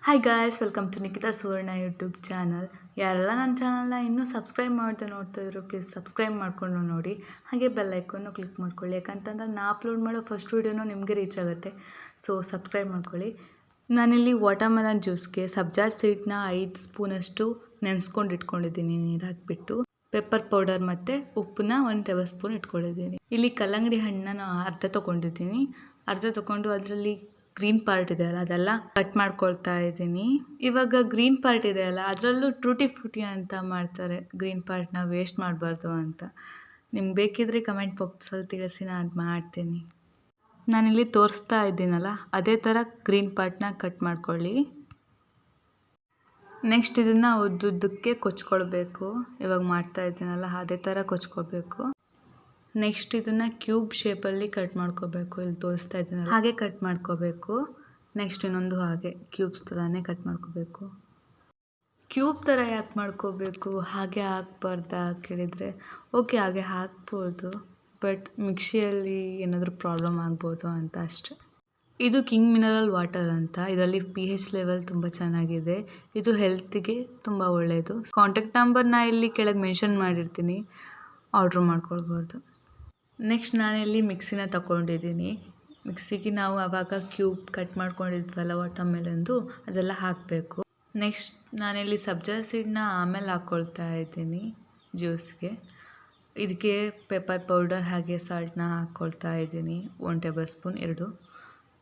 Hi guys, welcome to Nikhita Suvarna YouTube channel. ಯಾರೆಲ್ಲ ನನ್ನ ಚಾನಲ್ನ ಇನ್ನೂ ಸಬ್ಸ್ಕ್ರೈಬ್ ಮಾಡ್ತಾ ನೋಡ್ತಾ ಇದ್ರು, ಪ್ಲೀಸ್ ಸಬ್ಸ್ಕ್ರೈಬ್ ಮಾಡಿಕೊಂಡು ನೋಡಿ. ಹಾಗೆ ಬೆಲ್ ಐಕನ್ನು ಕ್ಲಿಕ್ ಮಾಡ್ಕೊಳ್ಳಿ, ಯಾಕಂತಂದ್ರೆ ನಾ ಅಪ್ಲೋಡ್ ಮಾಡೋ ಫಸ್ಟ್ ವೀಡಿಯೋನೂ ನಿಮಗೆ ರೀಚ್ ಆಗುತ್ತೆ. ಸೊ ಸಬ್ಸ್ಕ್ರೈಬ್ ಮಾಡ್ಕೊಳ್ಳಿ. ನಾನಿಲ್ಲಿ ವಾಟರ್ಮೆಲನ್ ಜ್ಯೂಸ್ಗೆ ಸಬ್ಜಾ ಸೀಡ್ನ 5 ಸ್ಪೂನಷ್ಟು ನೆನೆಸ್ಕೊಂಡು ಇಟ್ಕೊಂಡಿದ್ದೀನಿ ನೀರು ಹಾಕಿಬಿಟ್ಟು. ಪೆಪ್ಪರ್ ಪೌಡರ್ ಮತ್ತು ಉಪ್ಪನ್ನ 1 ಟೇಬಲ್ ಸ್ಪೂನ್ ಇಟ್ಕೊಂಡಿದ್ದೀನಿ. ಇಲ್ಲಿ ಕಲ್ಲಂಗಡಿ ಹಣ್ಣನ್ನ ಅರ್ಧ ತೊಗೊಂಡಿದ್ದೀನಿ. ಅರ್ಧ ತೊಗೊಂಡು ಅದರಲ್ಲಿ ಗ್ರೀನ್ ಪಾರ್ಟ್ ಇದೆ ಅಲ್ಲ, ಅದೆಲ್ಲ ಕಟ್ ಮಾಡ್ಕೊಳ್ತಾ ಇದ್ದೀನಿ. ಇವಾಗ ಗ್ರೀನ್ ಪಾರ್ಟ್ ಇದೆ ಅಲ್ಲ, ಅದರಲ್ಲೂ ಟೂಟಿ ಫ್ರೂಟಿ ಅಂತ ಮಾಡ್ತಾರೆ. ಗ್ರೀನ್ ಪಾರ್ಟ್ನ ವೇಸ್ಟ್ ಮಾಡಬಾರ್ದು ಅಂತ. ನಿಮ್ಗೆ ಬೇಕಿದ್ರೆ ಕಮೆಂಟ್ ಬಾಕ್ಸಲ್ಲಿ ತಿಳಿಸಿ, ನಾನು ಅದು ಮಾಡ್ತೀನಿ. ನಾನಿಲ್ಲಿ ತೋರಿಸ್ತಾ ಇದ್ದೀನಲ್ಲ, ಅದೇ ಥರ ಗ್ರೀನ್ ಪಾರ್ಟ್ನ ಕಟ್ ಮಾಡ್ಕೊಳ್ಳಿ. ನೆಕ್ಸ್ಟ್ ಇದನ್ನು ಉದ್ದುದ್ದಕ್ಕೆ ಕೊಚ್ಕೊಳ್ಬೇಕು. ಇವಾಗ ಮಾಡ್ತಾ ಇದ್ದೀನಲ್ಲ, ಅದೇ ಥರ ಕೊಚ್ಕೊಳ್ಬೇಕು. ನೆಕ್ಸ್ಟ್ ಇದನ್ನು ಕ್ಯೂಬ್ ಶೇಪಲ್ಲಿ ಕಟ್ ಮಾಡ್ಕೋಬೇಕು. ಇಲ್ಲಿ ತೋರಿಸ್ತಾ ಇದ್ದೀನಲ್ಲ, ಹಾಗೆ ಕಟ್ ಮಾಡ್ಕೋಬೇಕು. ನೆಕ್ಸ್ಟ್ ಇನ್ನೊಂದು ಹಾಗೆ ಕ್ಯೂಬ್ಸ್ ಥರನೇ ಕಟ್ ಮಾಡ್ಕೋಬೇಕು. ಕ್ಯೂಬ್ ಥರ ಯಾಕೆ ಮಾಡ್ಕೋಬೇಕು, ಹಾಗೆ ಹಾಕ್ಬಾರ್ದಾ ಕೇಳಿದರೆ, ಓಕೆ ಹಾಗೆ ಹಾಕ್ಬೋದು, ಬಟ್ ಮಿಕ್ಸಿಯಲ್ಲಿ ಏನಾದರೂ ಪ್ರಾಬ್ಲಮ್ ಆಗ್ಬೋದು ಅಂತ ಅಷ್ಟೆ. ಇದು ಕಿಂಗ್ ಮಿನರಲ್ ವಾಟರ್ ಅಂತ. ಇದರಲ್ಲಿ pH ಲೆವೆಲ್ ತುಂಬ ಚೆನ್ನಾಗಿದೆ. ಇದು ಹೆಲ್ತಿಗೆ ತುಂಬ ಒಳ್ಳೆಯದು. ಕಾಂಟ್ಯಾಕ್ಟ್ ನಂಬರ್ನ ಇಲ್ಲಿ ಕೆಳಗೆ ಮೆನ್ಷನ್ ಮಾಡಿರ್ತೀನಿ, ಆರ್ಡ್ರ್ ಮಾಡ್ಕೊಳ್ಬೋದು. ನೆಕ್ಸ್ಟ್ ನಾನಿಲ್ಲಿ ಮಿಕ್ಸಿನ ತಗೊಂಡಿದ್ದೀನಿ. ಮಿಕ್ಸಿಗೆ ನಾವು ಆವಾಗ ಕ್ಯೂಬ್ ಕಟ್ ಮಾಡ್ಕೊಂಡಿದ್ವಲ್ಲ ವಾಟರ್ಮೆಲನ್ದು, ಅದೆಲ್ಲ ಹಾಕಬೇಕು. ನೆಕ್ಸ್ಟ್ ನಾನಿಲ್ಲಿ ಸಬ್ಜಾ ಸೀಡ್ನ ಆಮೇಲೆ ಹಾಕ್ಕೊಳ್ತಾ ಇದ್ದೀನಿ ಜ್ಯೂಸ್ಗೆ. ಇದಕ್ಕೆ ಪೆಪ್ಪರ್ ಪೌಡರ್ ಹಾಗೆ ಸಾಲ್ಟ್ನ ಹಾಕ್ಕೊಳ್ತಾ ಇದ್ದೀನಿ, 1 ಟೇಬಲ್ ಸ್ಪೂನ್ 2.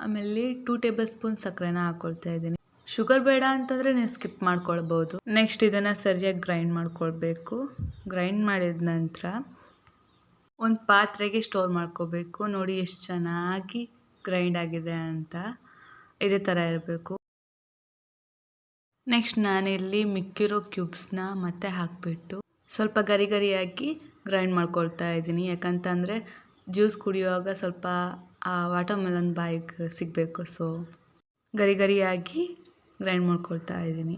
ಆಮೇಲೆ 2 ಟೇಬಲ್ ಸ್ಪೂನ್ ಸಕ್ಕರೆನ ಹಾಕ್ಕೊಳ್ತಾ ಇದ್ದೀನಿ. ಶುಗರ್ ಬೇಡ ಅಂತಂದರೆ ನೀವು ಸ್ಕಿಪ್ ಮಾಡ್ಕೊಳ್ಬೋದು. ನೆಕ್ಸ್ಟ್ ಇದನ್ನು ಸರಿಯಾಗಿ ಗ್ರೈಂಡ್ ಮಾಡ್ಕೊಳ್ಬೇಕು. ಗ್ರೈಂಡ್ ಮಾಡಿದ ನಂತರ ಒಂದು ಪಾತ್ರೆಗೆ ಸ್ಟೋರ್ ಮಾಡ್ಕೋಬೇಕು. ನೋಡಿ ಎಷ್ಟು ಚೆನ್ನಾಗಿ ಗ್ರೈಂಡ್ ಆಗಿದೆ ಅಂತ. ಇದೇ ಥರ ಇರಬೇಕು. ನೆಕ್ಸ್ಟ್ ನಾನಿಲ್ಲಿ ಮಿಕ್ಕಿರೋ ಕ್ಯೂಬ್ಸ್ನ ಮತ್ತೆ ಹಾಕಿಬಿಟ್ಟು ಸ್ವಲ್ಪ ಗರಿ ಗರಿಯಾಗಿ ಗ್ರೈಂಡ್ ಮಾಡ್ಕೊಳ್ತಾ ಇದ್ದೀನಿ. ಯಾಕಂತಂದರೆ ಜ್ಯೂಸ್ ಕುಡಿಯುವಾಗ ಸ್ವಲ್ಪ ಆ ವಾಟರ್ಮೆಲನ್ ಬಾಯಿಗೆ ಸಿಗಬೇಕು. ಸೊ ಗರಿ ಗರಿಯಾಗಿ ಗ್ರೈಂಡ್ ಮಾಡ್ಕೊಳ್ತಾ ಇದ್ದೀನಿ.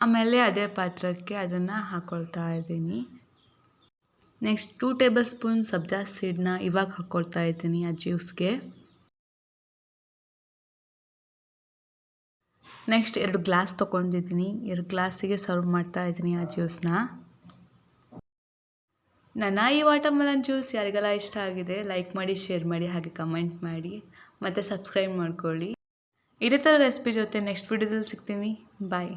ಆಮೇಲೆ ಅದೇ ಪಾತ್ರಕ್ಕೆ ಅದನ್ನು ಹಾಕ್ಕೊಳ್ತಾ ಇದ್ದೀನಿ. ನೆಕ್ಸ್ಟ್ 2 ಟೇಬಲ್ ಸ್ಪೂನ್ ಸಬ್ಜಾ ಸೀಡ್ನ ಇವಾಗ ಹಾಕ್ಕೊಳ್ತಾ ಇದ್ದೀನಿ ಆ ಜ್ಯೂಸ್ಗೆ. ನೆಕ್ಸ್ಟ್ 2 ಗ್ಲಾಸ್ ತೊಗೊಂಡಿದ್ದೀನಿ. 2 ಗ್ಲಾಸಿಗೆ ಸರ್ವ್ ಮಾಡ್ತಾ ಇದ್ದೀನಿ ಆ ಜ್ಯೂಸ್ನ. ನನ್ನ ಈ ವಾಟರ್ಮೆಲನ್ ಜ್ಯೂಸ್ ಯಾರಿಗೆಲ್ಲ ಇಷ್ಟ ಆಗಿದೆ ಲೈಕ್ ಮಾಡಿ, ಶೇರ್ ಮಾಡಿ, ಹಾಗೆ ಕಮೆಂಟ್ ಮಾಡಿ, ಮತ್ತು ಸಬ್ಸ್ಕ್ರೈಬ್ ಮಾಡ್ಕೊಳ್ಳಿ. ಇದೇ ಥರ ರೆಸಿಪಿ ಜೊತೆ ನೆಕ್ಸ್ಟ್ ವಿಡಿಯೋದಲ್ಲಿ ಸಿಗ್ತೀನಿ. ಬಾಯ್.